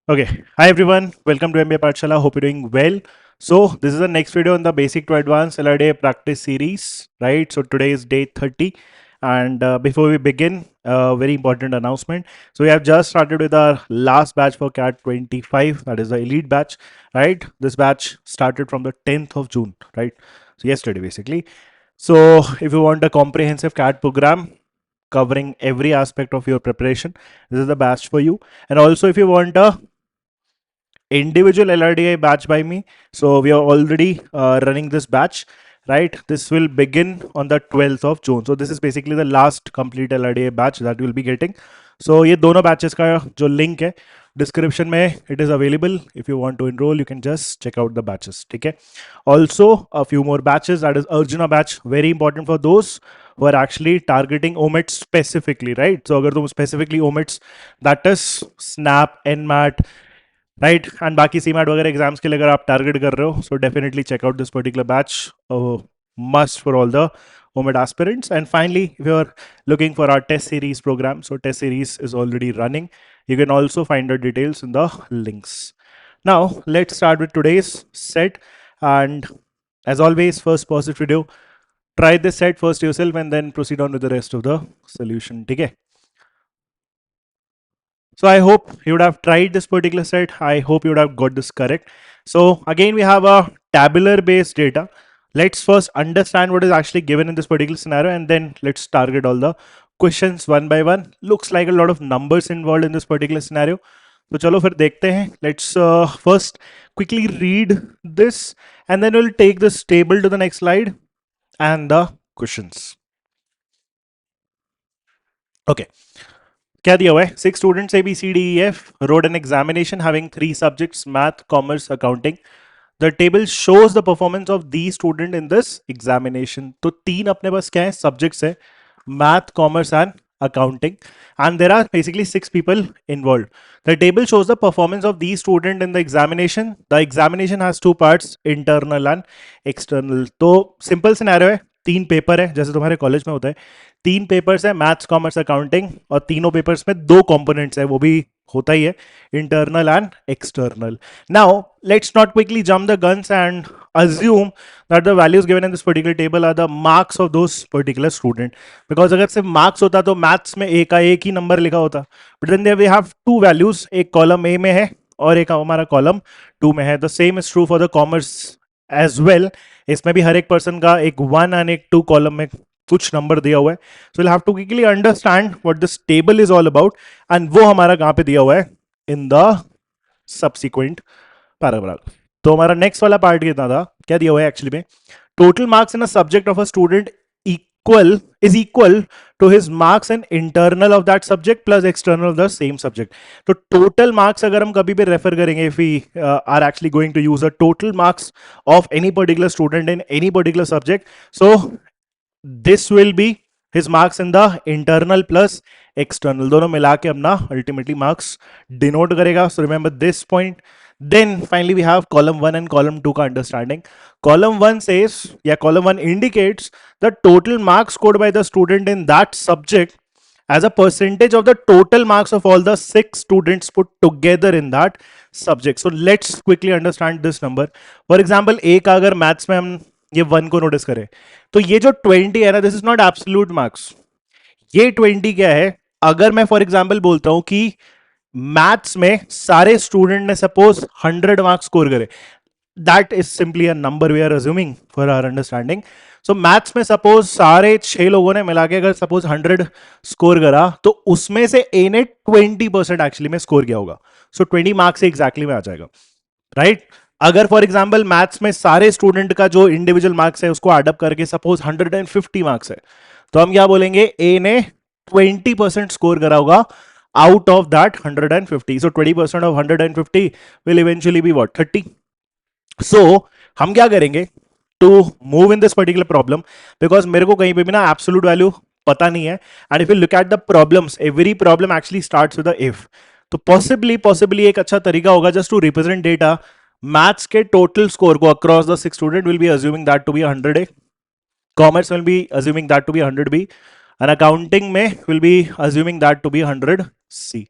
Okay, hi everyone, welcome to MBA Pathshala. Hope you're doing well. So, this is the next video on the Basic to Advanced LRDA practice series, right? So, today is day 30. And before we begin, very important announcement. So, we have just started with our last batch for CAT 25, that is the elite batch, right? This batch started from the 10th of June, right? So, yesterday basically. So, if you want a comprehensive CAT program covering every aspect of your preparation, this is the batch for you. And also, if you want a individual LRDI batch by me. So we are already running this batch, right? This will begin on the 12th of June. So this is basically the last complete LRDI batch that you will be getting. So ये दोनों batches का जो link है description में it is available. If you want to enroll, you can just check out the batches. ठीक है? Also a few more batches, that is Arjuna batch, very important for those who are actually targeting OMIT specifically, right? So अगर तुम specifically OMITs, that is SNAP, NMAT, right and बाकी CMAT वगैरह exams के लिए अगर आप target कर रहे हो so definitely check out this particular batch must for all the OMID aspirants. And finally, if you are looking for our test series program, so test series is already running. You can also find the details in the links. Now let's start with today's set, and as always, first pause this video, try this set first yourself and then proceed on with the rest of the solution. Okay. So I hope you would have tried this particular set. I hope you would have got this correct. So again, we have a tabular based data. Let's first understand what is actually given in this particular scenario, and then let's target all the questions one by one. Looks like a lot of numbers involved in this particular scenario. So चलो फिर देखते हैं. Let's first quickly read this, and then we'll take this table to the next slide and the questions. Okay. क्या दिया हुआ है? 6 students ABCDEF wrote an examination having 3 subjects, math, commerce, accounting. The table shows the performance of these student in this examination. तो 3 अपने पास क्या है? Subjects है, math, commerce and accounting, and there are basically 6 people involved. The table shows the performance of these student in the examination. The examination has 2 parts, internal and external. तो simple scenario है, 3 paper है जैसे तुम्हारे college में होता है. 3 papers है, maths, commerce, accounting, और तीनों पेपर्स में 2 कंपोनेंट्स है, वो भी होता ही है, internal and external. Now let's not quickly jump the guns and assume that the values given in this particular table are the marks of those particular student, because अगर सिर्फ marks होता तो मैथ्स में ए का एक ही नंबर लिखा होता, but then there we have two values, एक कॉलम ए में है और एक हमारा कॉलम 2 में है. The same is true for the commerce as well. इसमें भी हर एक पर्सन का एक 1 and एक 2 कॉलम में कुछ नंबर दिया हुआ है. So will have to quickly understand what this table is all about, and वो हमारा कहां पे दिया हुआ है? In the subsequent paragraph. तो हमारा नेक्स्ट वाला पार्ट कितना था? क्या दिया हुआ है एक्चुअली में? Total marks in a subject of a student equal to his marks in internal of that subject plus external of the same subject. तो टोटल मार्क्स अगर हम कभी भी रेफर करेंगे, if we are actually going to use a total marks of any particular student in any particular subject, so this will be his marks in the internal plus external, दोनों मिला के अपना ultimately marks denote करेगा. So remember this point. Then finally we have column 1 and column 2 का understanding. Column 1 says, yeah, column 1 indicates the total marks scored by the student in that subject as a percentage of the total marks of all the 6 students put together in that subject. So let's quickly understand this number. For example, A का अगर maths में हम ये 1 को notice करें, तो ये जो 20 है ना, this is not absolute marks. ये 20 क्या है? अगर मैं फॉर एग्जांपल बोलता हूं कि मैथ्स में सारे स्टूडेंट ने सपोज 100 मार्क्स स्कोर करे, that is simply a number we are assuming for our understanding. So maths में सपोज सारे 6 लोगों ने मिला के अगर सपोज 100 स्कोर करा, तो उसमें से ए ने 20% एक्चुअली में स्कोर किया होगा. सो 20 मार्क्स एग्जैक्टली में आ जाएगा, राइट? अगर फॉर एग्जांपल मैथ्स में सारे स्टूडेंट का जो इंडिविजुअल मार्क्स है उसको एडअप करके सपोज 150 मार्क्स है, तो हम क्या बोलेंगे? ए ने 20% स्कोर करा होगा out of that 150. So 20% of 150 will eventually be what? 30. So हम क्या करेंगे to move in this particular problem, because मेरे को कहीं पे भी ना एब्सोल्यूट वैल्यू पता नहीं है, and if you look at the problems, every problem actually starts with the if. तो पॉसिबली एक अच्छा तरीका होगा just to represent data. Maths के टोटल स्कोर को across the 6 student will be assuming that to be 100 A, commerce will be assuming that to be 100 B, and accounting में will be assuming that to be 100 C.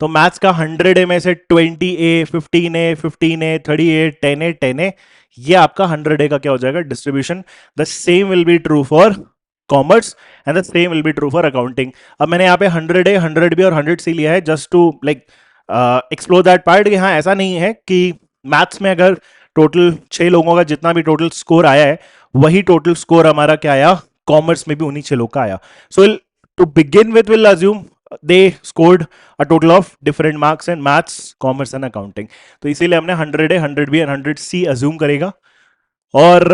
तो maths का 100A में से 20A, 15A, 15A, 38, 10A, 10A, ये आपका 100A का क्या हो जाएगा distribution. The same will be true for commerce and the same will be true for accounting. अब मैंने यहाँ पे 100A, 100B और 100C लिया है just to like explore that part. यहाँ ऐसा नहीं है कि मैथ्स में अगर टोटल 6 लोगों का जितना भी टोटल स्कोर आया है वही टोटल स्कोर हमारा क्या आया कॉमर्स में भी उन्हीं 6 लोग का आया. So to begin with will assume they scored a total of different marks in maths, commerce and accounting. तो इसीलिए हमने 100A, 100B and 100C assume करेगा. और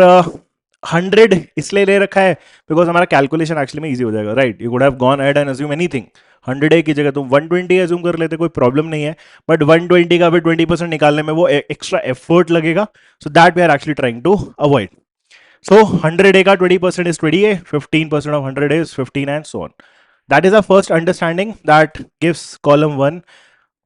100 इसलिए ले रखा है बिकॉज हमारा कैलकुलेशन एक्चुअली में इजी हो जाएगा. Right, you could have gone ahead and assume anything. 100A की जगह तुम 120 अज्यूम कर लेते, कोई प्रॉब्लम नहीं है. बट 120 का फिर 20% निकालने में वो एक्स्ट्रा एफर्ट लगेगा. So that we are actually trying to avoid. So 100A का 20% is 20A, 15% of 100A is 15 and so on. That is our first understanding that gives column 1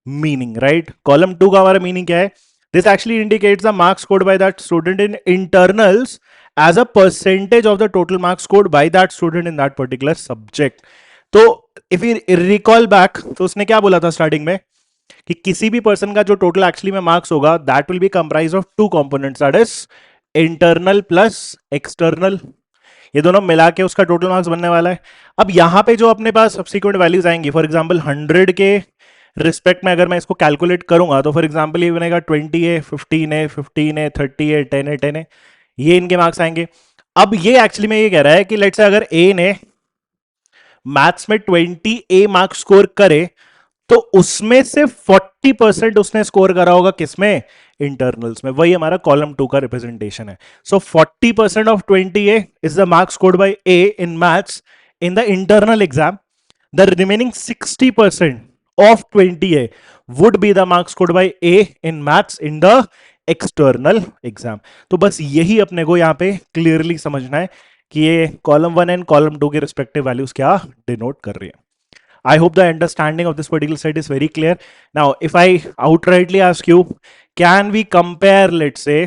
meaning, right? Column 2 का हमारा meaning क्या है? This actually indicates the marks scored by that student in internals as a percentage of the total marks scored by that student in that particular subject. तो if we recall back, तो उसने क्या बोला था starting में कि किसी भी पर्सन का जो टोटल एक्चुअली में मार्क्स होगा that will be comprise of two components, that is internal plus external. ये दोनों मिला के उसका टोटल मार्क्स बनने वाला है. अब यहां पे जो अपने पास सब्सिक्वेंट वैल्यूज आएंगी, फॉर एग्जांपल 100 के रिस्पेक्ट में अगर मैं इसको कैलकुलेट करूंगा तो फॉर एग्जांपल ये बनेगा 20A, 15A, 15A, 30A, 10A, 10A, ये इनके मार्क्स आएंगे. अब ये एक्चुअली में ये कह रहा है कि लेट्स से अगर ए ने मैथ्स में 20A मार्क्स स्कोर करे तो उसमें से 40% उसने स्कोर करा होगा किसमें, इंटरनल्स में. वही हमारा कॉलम 2 का रिप्रेजेंटेशन है. सो 40% of 20A is the marks scored by A in maths in the internal exam. The remaining 60% of 20A would be the marks scored by A in maths in the external exam. तो बस यही अपने को यहाँ पे clearly समझना है कि ये कॉलम 1 एंड कॉलम 2 के रिस्पेक्टिव वैल्यूज क्या डिनोट कर रही है. I hope the understanding of this particular set is very clear. Now, if I outrightly ask you, can we compare, let's say,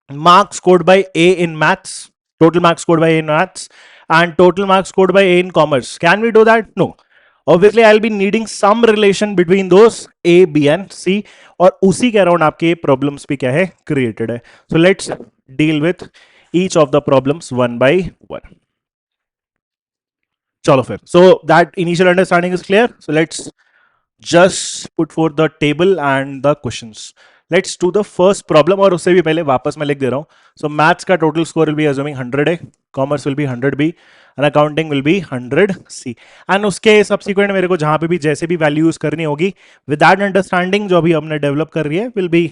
marks scored by A in maths, total marks scored by A in maths, and total marks scored by A in commerce? Can we do that? No. Obviously, I'll be needing some relation between those A, B, and C. और उसी के around आपके problems भी क्या है created है. So let's deal with each of the problems one by one. चलो फिर. So that initial understanding is clear. So let's just put forth the table and the questions. Let's do the first problem. और उससे भी पहले वापस मैं लिख दे रहा हूँ. So maths का total score will be assuming 100A, commerce will be 100B, and accounting will be 100C. And उसके subsequent मेरे को जहाँ पे भी जैसे भी value use करनी होगी, with that understanding जो अभी हमने develop कर रही है, will be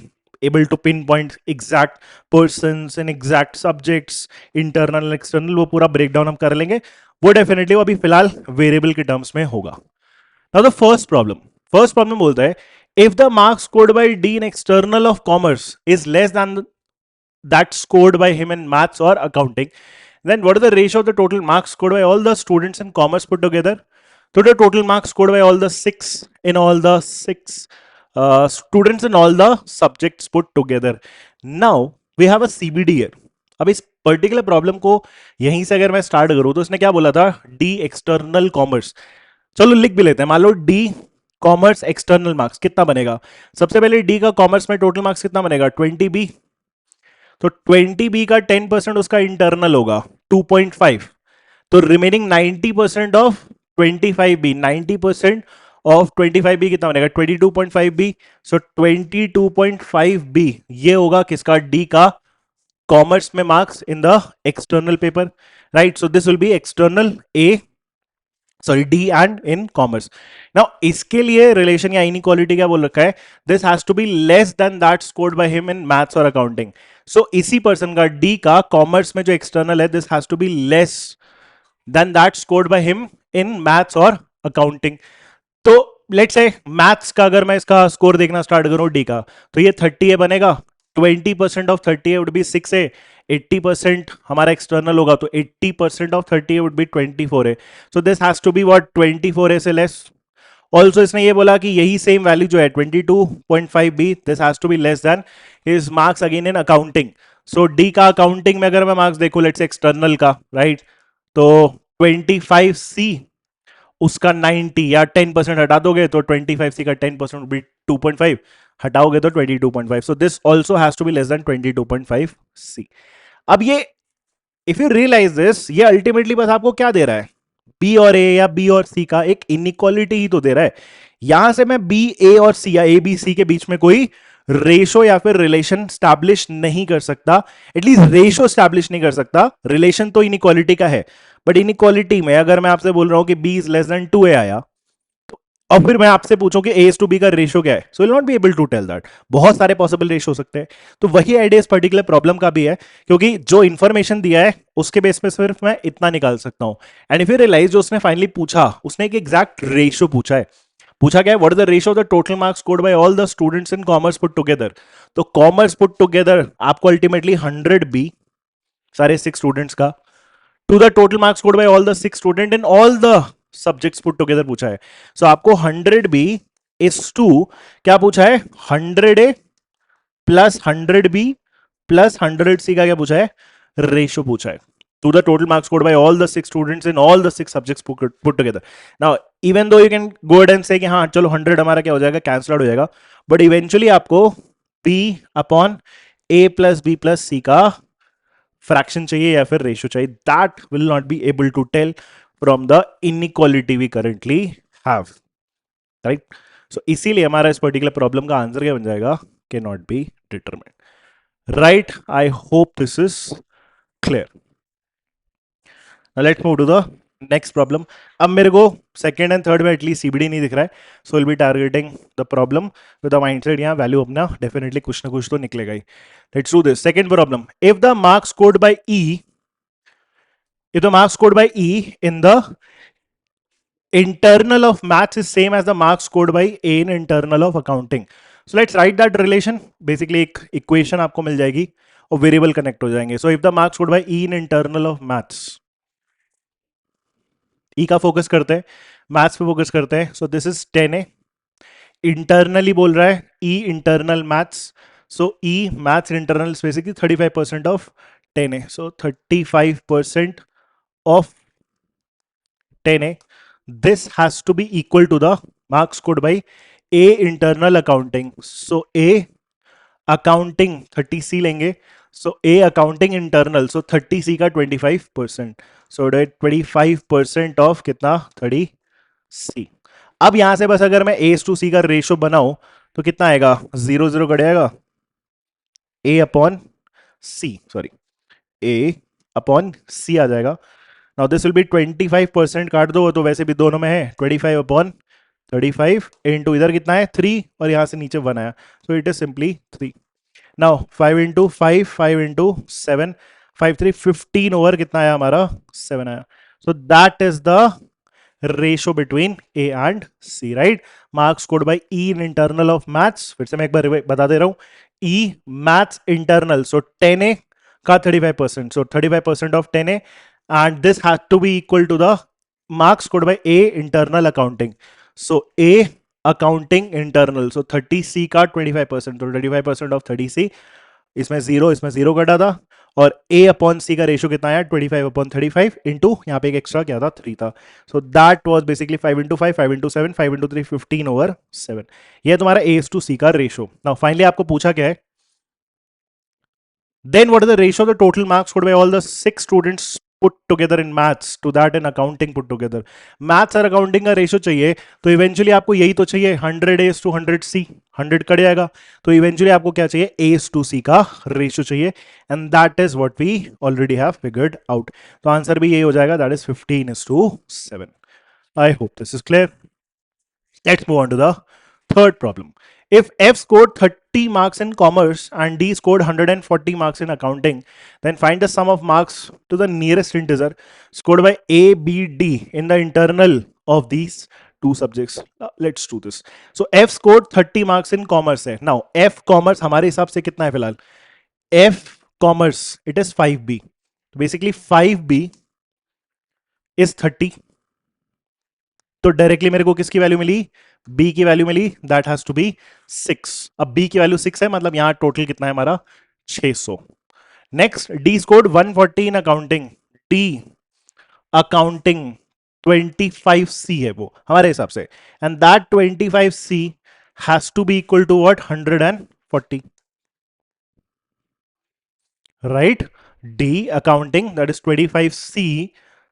able to pinpoint exact persons and exact subjects, internal, external, वो पूरा breakdown हम कर लेंगे. वो डेफिनेटली अभी फिलहाल वेरिएबल के टर्म्स में होगा. नाउ द फर्स्ट प्रॉब्लम बोलता है if the marks scored by D in external of commerce is less than that scored by him in maths और accounting, then what is the ratio of the total marks scored by all the students in commerce put together. तो the total marks scored by all the six students in all the subjects put together. Now we have a CBD here. अब इस particular problem को यहीं से अगर मैं start करूं तो इसने क्या बोला था, डी एक्सटर्नल कॉमर्स. चलो लिख भी लेते हैं. मान लो डी कॉमर्स एक्सटर्नल मार्क्स कितना बनेगा. सबसे पहले डी का कॉमर्स में टोटल मार्क्स कितना बनेगा, 20B. तो 20B का 10% उसका इंटरनल होगा 2.5. तो remaining 90% of 25B, 90% of 25B कितना बनेगा, 22.5B. सो 22.5B ये होगा किसका, डी का कॉमर्स में marks in the external paper. Right, so this will be external A, sorry D and in commerce. Now इसके लिए रिलेशन या इनइक्वालिटी क्या बोल रखा है, this has to be less than that scored by him in maths और accounting. So इसी person का डी का कॉमर्स में जो एक्सटर्नल है this has to be less than that scored by him in maths और अकाउंटिंग. तो let's say maths का अगर मैं इसका स्कोर देखना स्टार्ट करूं डी का, तो ये 30A बनेगा. 20% of 30A would B 6A. 80% हमारा एक्सटर्नल होगा तो 80% of 30A would be 24A. So this has to be what, 24A से लेस. ऑल्सो इसने ये बोला कि यही सेम वैल्यू जो है 22.5B, this has to be less than his marks again in accounting. So D का अकाउंटिंग में अगर मैं मार्क्स देखूं लेट्स एक्सटर्नल का, राइट, तो 25C उसका 90 या 10% हटा दोगे तो 25C का 10% भी 2.5, हटाओगे तो 22.5. So this also has to be less than 22.5C. अब ये इफ यू रियलाइज दिस, ये अल्टीमेटली बस आपको क्या दे रहा है, बी और ए या बी और सी का एक इनइक्वालिटी ही तो दे रहा है. यहां से मैं बी ए और सी या ए बी सी के बीच में कोई रेशो या फिर रिलेशन स्टैब्लिश नहीं कर सकता, एटलीस्ट रेशो स्टैब्लिश नहीं कर सकता. रिलेशन तो इनइक्वालिटी का है, बट इनइक्वालिटी में अगर मैं आपसे बोल रहा हूं कि B is less then 2a आया, और फिर मैं आपसे पूछूं कि ए टू बी का रेशियो क्या है, so will not be able to tell that. बहुत सारे पॉसिबल रेशियो हो सकते हैं. तो वही आइडिया इस पर्टिकुलर प्रॉब्लम का भी है, क्योंकि जो इंफॉर्मेशन दिया है उसके बेस पे सिर्फ मैं इतना निकाल सकता हूं. एंड इफ यू रियलाइज, जो उसने फाइनली पूछा, उसने एक एग्जैक्ट रेशियो पूछा है. पूछा क्या है, what is the ratio of the total marks scored by all the students in commerce put together. तो कॉमर्स पुट टुगेदर आपको अल्टीमेटली 100 बी, सारे 6 स्टूडेंट्स का, to the total marks scored by all the 6 student in all the subjects put together पूछा है. सो आपको 100 B is to क्या पूछा है, 100 ए प्लस 100 बी प्लस 100 सी का क्या पूछा है, रेशियो पूछा है. To the total marks scored by all the 6 students in all the 6 subjects put together. Now, even though you can go ahead and say कि हाँ चलो 100 हमारा क्या हो जाएगा, कैंसिल आउट हो जाएगा, बट इवेंचुअली आपको b upon a plus b plus c का फ्रैक्शन चाहिए या फिर रेशियो चाहिए. That will not be able to tell from the inequality we currently have, right. So इसीलिए हमारा इस पर्टिकुलर प्रॉब्लम का आंसर क्या बन जाएगा, के not be determined, right. I hope this is clear. Let's move to the next problem. अब मेरे को सेकंड एंड थर्ड में एटलीस्ट सीबीडी नहीं दिख रहा है, so will be targeting the problem with the mindset यहाँ वैल्यू अपना डेफिनेटली कुछ ना कुछ तो निकलेगा ही. Let's do this. Second problem, if the marks scored by E, if the marks scored by E in the internal of maths is same as the marks scored by A in internal of accounting. So let's write that relation. Basically एक equation आपको मिल जाएगी और variable connect हो जाएंगे. So if the marks scored by E in internal of maths, E का focus करते हैं, maths पे फोकस करते हैं. So this is 10A. Internally बोल रहा है E internal maths. So E maths internal is basically 35% of 10A. So 35% of 10A. This has to be equal to the marks scored by A internal accounting. So A accounting 30C लेंगे. So A accounting internal. So 30C का 25%. So 25% of कितना, 30C. अब यहां से बस अगर मैं A to C का रेशियो बनाऊं तो कितना आएगा, 0 0 कट जाएगा, A upon C, sorry A upon C आ जाएगा. नाउ दिस विल बी 25%, काट दो तो वैसे भी दोनों में है 25 अपॉन 35 इंटू इधर कितना है 3 और यहां से नीचे 1 आया, so it is simply 3. Now 5 into 5, 5 into 7, 5 3 15 over कितना आया हमारा, 7 आया. So that is the ratio between A and C, right. Marks scored by E in internal of maths, फिर से मैं एक बार बता दे रहा हूं, ई मैथ्स इंटरनल, सो 10A का 35%, so 35% of 10A, and this has to be equal to the marks scored by A internal accounting. So A accounting internal, so 30C का 25%, so 25% of 30C, इसमें 0 कटा था, और A अपॉन C का ratio कितना आया, 25 upon 35 into यहाँ पे एक एक्स्ट्रा क्या था, 3 था. So that was basically 5 into 5, 5 into 7, 5 into 3, 15 over 7. ये तुम्हारा A to C का रेशियो. नाउ फाइनली आपको पूछा क्या है, then what is the ratio of the total marks scored by all the 6 students put together in maths to that in accounting put together. maths और accounting का ratio चाहिए तो eventually आपको यही तो चाहिए, 100A to 100C, 100 कट जाएगा, तो इवेंचुअली आपको क्या चाहिए, A to C का रेशियो चाहिए, and that is what we already have figured out. तो आंसर भी यही हो जाएगा, that is 15:7. I hope this is clear. Let's move on to the third problem. If F scored 30 marks in commerce and D scored 140 marks in accounting, then find the sum of marks to the nearest integer scored by A, B, D in the internal of these two subjects. Let's do this. So F scored 30 marks in commerce है. Now F commerce हमारे हिसाब से कितना है फिलहाल, F commerce it is 5B. Basically 5B is 30. तो directly मेरे को किसकी वैल्यू मिली, बी की वैल्यू मिली, दैट हैज टू बी 6. अब बी की वैल्यू 6 है, मतलब यहां टोटल कितना है हमारा, 600. Next D scored 140 in accounting, D accounting 25C है वो हमारे हिसाब से, and that 25C has to be equal to what 140, right? D accounting, that is 25C,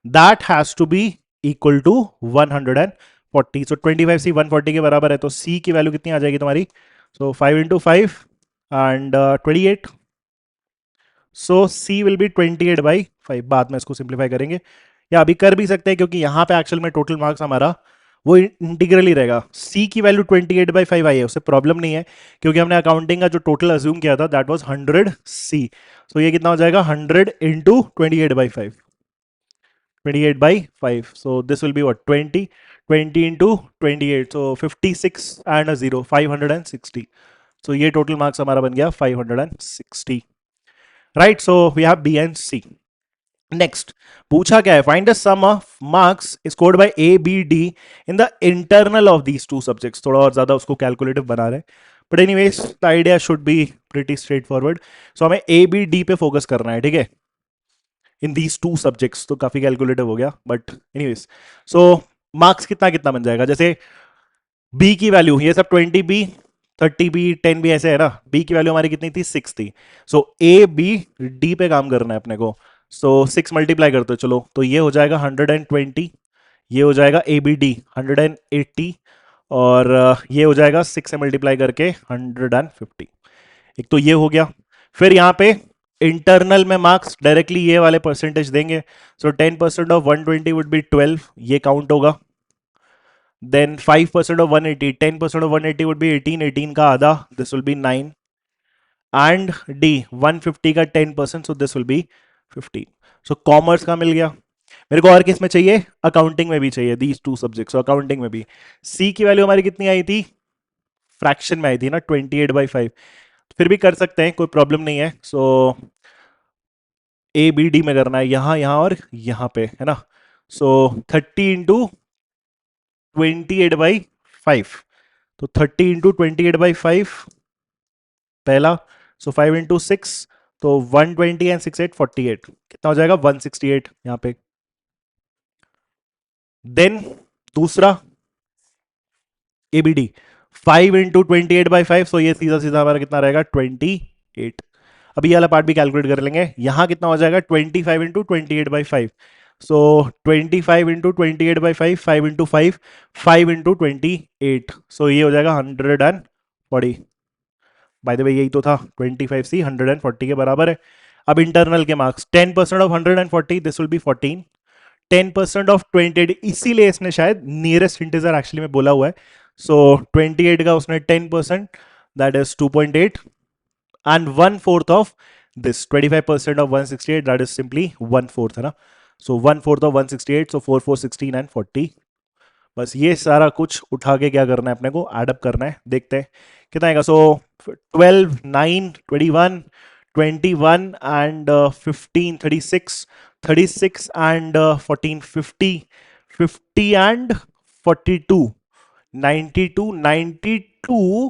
that has to be equal to 140. So 25C 140 के बराबर है, तो C की वैल्यू कितनी आ जाएगी तुम्हारी? So 5 into 5 and 28. So C will be 28/5. बाद में इसको सिंप्लीफाई करेंगे, या अभी कर भी सकते हैं क्योंकि यहाँ पे एक्चुअल में टोटल मार्क्स हमारा वो इंटीग्रल ही रहेगा। C की वैल्यू 28/5 आई है, उससे प्रॉब्लम नहीं है क्योंकि हमने अकाउंटिंग का जो टोटल अज्यूम किया था दैट वाज 100C। सो ये कितना हो जाएगा 100 into 28/5, 28/5। So this will be what 20 into 28, so 56 and a zero 560। So ये टोटल मार्क्स हमारा बन गया 560, right? So we have B and C. Next पूछा क्या है, find the sum of marks scored by A B D in the internal of these two subjects. थोड़ा और ज्यादा उसको कैलकुलेटिव बना रहे हैं, but anyways the idea should be pretty straightforward. So हमें ए बी डी पे focus करना है, ठीक है, इन दीज टू सब्जेक्ट्स। तो काफी कैलकुलेटिव हो गया, बट एनीवेज सो मार्क्स कितना कितना बन जाएगा, जैसे बी की वैल्यू ये सब 20B 30B 10B ऐसे है ना, बी की वैल्यू हमारी कितनी थी 6 थी। सो ए बी डी पे काम करना है अपने को। सो 6 मल्टीप्लाई करते हो चलो, तो ये हो जाएगा 120, ये हो जाएगा ए बी डी 180, और ये हो जाएगा 6 से मल्टीप्लाई करके 150। एक तो ये हो गया, फिर यहाँ पे इंटरनल में मार्क्स डायरेक्टली ये वाले परसेंटेज देंगे। सो 10% ऑफ 120 वुड बी 12, ये काउंट होगा। Then 5% of 180, 10% of 180 would be 18, 18 का आधा, this will be 9, and D 150 का 10%, so this will be 15. So commerce का मिल गया। मेरे को और किस में चाहिए, अकाउंटिंग में भी चाहिए, दीज टू सब्जेक्ट्स, अकाउंटिंग में भी। सी की वैल्यू हमारी कितनी आई थी, फ्रैक्शन में आई थी ना 28/5, फिर भी कर सकते हैं, कोई प्रॉब्लम नहीं है। सो ए बी डी में करना है, यहाँ यहाँ और यहाँ पे है ना। सो 30 इंटू 28/5, तो 30 इंटू 28/5 पहला, सो 5 इंटू 6, तो 120 एंड 6 8 48, कितना हो जाएगा 168 यहाँ पे। देन दूसरा एबीडी 5 इंटू 28/5, सो ये सीधा सीधा हमारा कितना रहेगा 28। अभी ये वाला पार्ट भी कैलकुलेट कर लेंगे, यहाँ कितना हो जाएगा 25 इंटू 28/5, सो 25 इंटू 28/5, 5 इंटू 5, 5 इंटू 28, सो ये हो जाएगा 140। बाय द वे यही तो था 25C 140 के बराबर है। अब इंटरनल के marks 10% of 140, this will B 14, 10% of 28, इसीलिए इसने शायद नियरेस्ट इंटीजर एक्चुअली में बोला हुआ है। सो 28 का उसने 10%, that is 2.8, and 1/4 of this 25% of 168, that is simply 1/4 है ना। सो 1/4 ऑफ 168, सो 4 4 16 एंड 40। बस ये सारा कुछ उठा के क्या करना है अपने को, एडअप करना है, देखते हैं कितना आएगा। सो 12 9 21 21 एंड 15 36 36 एंड 14 50 50 एंड 42 92 92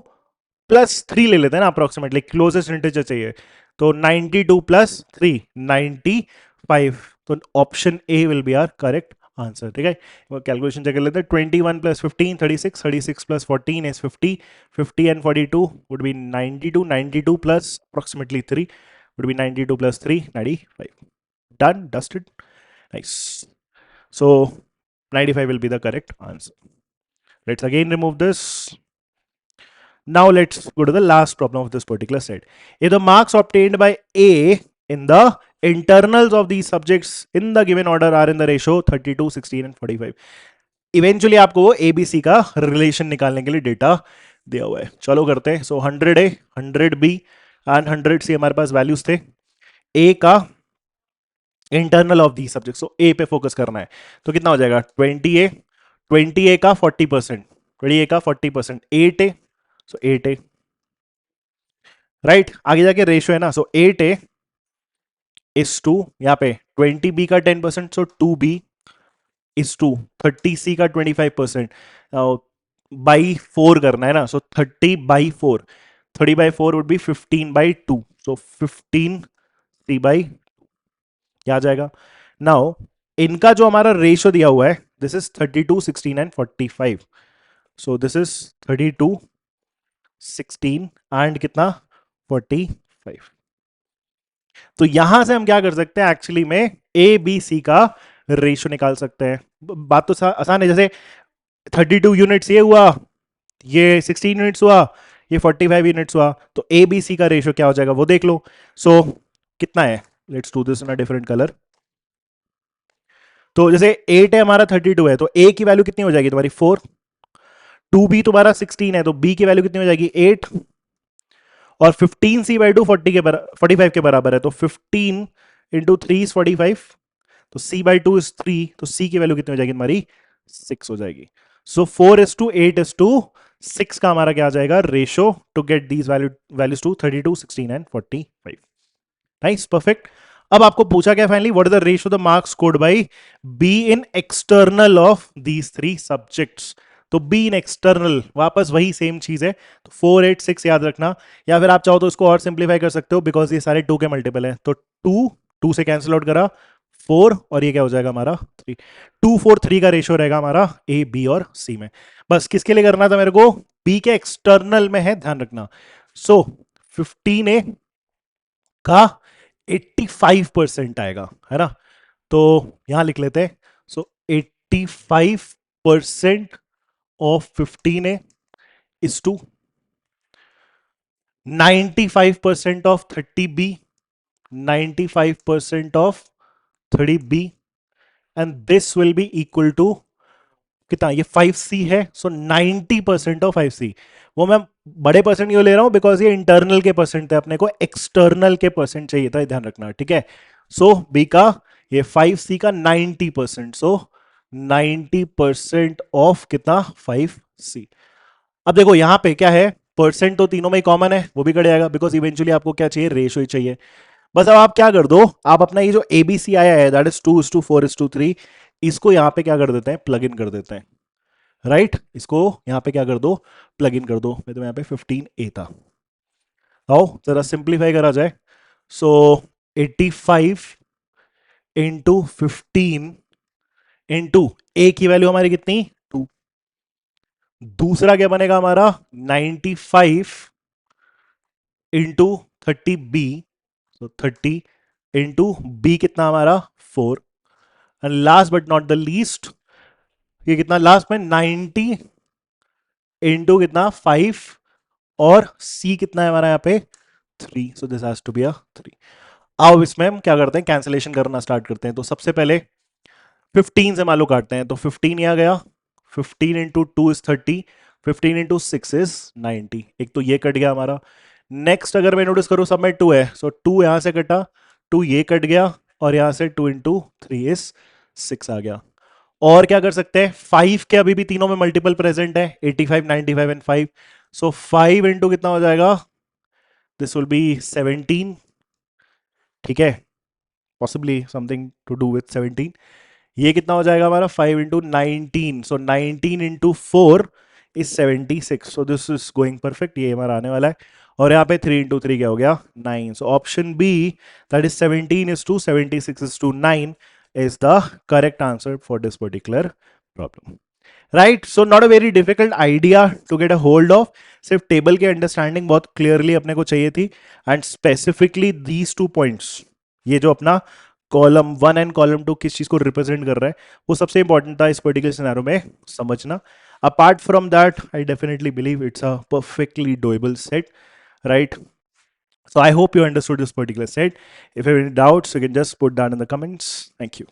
प्लस 3 ले लेते हैं ना, अप्रोक्सीमेटली क्लोजेस्ट इंटीजर चाहिए, तो 92 प्लस 3 95, तो option A will be our correct answer, ठीक है। कैलकुलेशन चेक कर लेते हैं, 21 plus 15 36, 36 plus 14 is 50, 50 and 42 would be 92, 92 plus approximately 3 would be 92 plus 3 95, done dusted, nice. So 95 will be the correct answer. Let's again remove this. Now let's go to the last problem of this particular set. If the marks obtained by A in the internals of these subjects in the given order are in the ratio 32 16 and 45, eventually आपको वो ABC का relation निकालने के लिए data दिया हुआ है। चलो करते हैं। सो 100A 100B एंड 100C हमारे पास वैल्यूज थे। ए का इंटरनल ऑफ दी सब्जेक्ट, सो ए पे फोकस करना है, तो कितना हो जाएगा 20A का 40%, 20A का 40%, 8A, सो 8A, राइट। आगे जाके रेशियो है ना, सो 8A इज टू यहाँ पे 20B का 10%, सो 2B इज टू 30C का 25%, बाई 4 करना है ना, सो 30/4, 30/4 वुड बी 15/2, सो 15C/, क्या आ जाएगा। नाउ इनका जो हमारा रेशियो दिया हुआ है this is 32, 16 and 45. So this is 32, 16 and कितना 45. तो यहां से हम क्या कर सकते हैं, एक्चुअली में ए बी सी का रेशियो निकाल सकते हैं. बात तो आसान है. जैसे 32 यूनिट्स ये हुआ, ये 16 यूनिट्स हुआ, ये 45 यूनिट्स हुआ, तो ए बी सी का रेशियो क्या हो जाएगा वो देख लो. सो कितना है, let's do this in a different colour. तो जैसे 8 है हमारा, 32 है, तो ए की वैल्यू कितनी हो जाएगी तुम्हारी 4. 2 बी तुम्हारा 16 है, तो बी की वैल्यू कितनी हो जाएगी 8. और 15 सी बाई टू 45 के बराबर है, तो 15 इंटू 3 इज 45. तो c बाई टू इज 3, तो c की वैल्यू कितनी हो जाएगी तुम्हारी 6 हो जाएगी. सो 4:8:6 का हमारा क्या आ जाएगा ratio to get these values to 32, 16 and 45. Nice, perfect. अब आपको पूछा क्या finally, what is the ratio the marks scored by B in external of these three subjects. तो बी इन एक्सटर्नल वापस वही सेम चीज है, तो 4, 8, 6 याद रखना. या फिर आप चाहो तो इसको और सिंप्लीफाई कर सकते हो, बिकॉज ये सारे 2 के मल्टीपल है. तो 2 से कैंसिल आउट करा 4, और ये क्या हो जाएगा हमारा 3. 2, 4, 3 का रेशियो रहेगा हमारा ए बी और सी में. बस किसके लिए करना था मेरे को, बी के एक्सटर्नल में है, ध्यान रखना. सो 15A का 85% आएगा, है ना. तो यहां लिख लेते हैं. So 85% of 15A is to 95% of 30B, 95% of 30B, and this will be equal to कितना, ये 5C है. So 90% of 5C. वो मैं बड़े परसेंट क्यों ले रहा हूं, बिकॉज ये इंटरनल के परसेंट थे, अपने को एक्सटर्नल के परसेंट चाहिए था, ध्यान रखना, ठीक है. सो बी का ये 5C का 90%, सो 90% ऑफ कितना 5C. अब देखो यहां पे क्या है, परसेंट तो तीनों में ही कॉमन है, वो भी कट जाएगा, बिकॉज इवेंचुअली आपको क्या चाहिए, रेशो ही चाहिए. बस अब आप क्या कर दो, आप अपना ये जो एबीसी आया है, दैट इज 2:4:3, इसको यहां पे क्या कर देते हैं, प्लग इन कर देते हैं. राइट, इसको यहां पे क्या कर दो, प्लग इन कर दो. मैं तो यहां पे 15A था. आओ जरा सिंप्लीफाई करा जाए. सो 85 इंटू 15 इंटू ए की वैल्यू हमारी कितनी 2. दूसरा क्या बनेगा हमारा 95 इंटू 30B. सो 30 इंटू बी कितना हमारा 4. And last but not the least, ये कितना लास्ट में 90 इंटू कितना 5, और सी कितना है हमारा यहाँ पे 3. So this has to be a 3. आओ इसमें हम क्या करते हैं, कैंसिलेशन करना स्टार्ट करते हैं. तो सबसे पहले 15 से मान लो काटते हैं, तो 15 यहाँ गया, 15 इंटू 2 इज 30, 15 इंटू 6 इज 90. एक तो ये कट गया हमारा. नेक्स्ट अगर मैं नोटिस करूं, सब में 2 है, सो 2 यहां से कटा, 2 ये कट गया, और यहां से 2 इंटू 3 इज 6 आ गया. और क्या कर सकते हैं, 5 के अभी भी तीनों में मल्टीपल प्रेजेंट है, 85, 95 एंड 5. सो 5 इंटू कितना हो जाएगा, दिस विल बी 17. ठीक है, possibly something to do with 17. ये कितना हो जाएगा हमारा 5 into 19. So 19 into 4 is 76. So this is going perfect, ये हमारा आने वाला है. और यहाँ पे 3 इंटू 3 क्या हो गया 9. So option B, that is 17 is to 76 is to 9 is the correct answer for this particular problem. Right, so not a very difficult idea to get a hold of. सिर्फ टेबल की understanding बहुत clearly अपने को चाहिए थी, and specifically these 2 points, ये जो अपना कॉलम 1 एंड कॉलम 2 किस चीज को रिप्रेजेंट कर रहा है, वो सबसे इंपॉर्टेंट था इस पर्टिकुलर सिनेरियो में समझना. Apart from that, I definitely believe it's a perfectly doable set. Right, so I hope you understood this particular set. If you have any doubts, you can just put that in the comments. Thank you.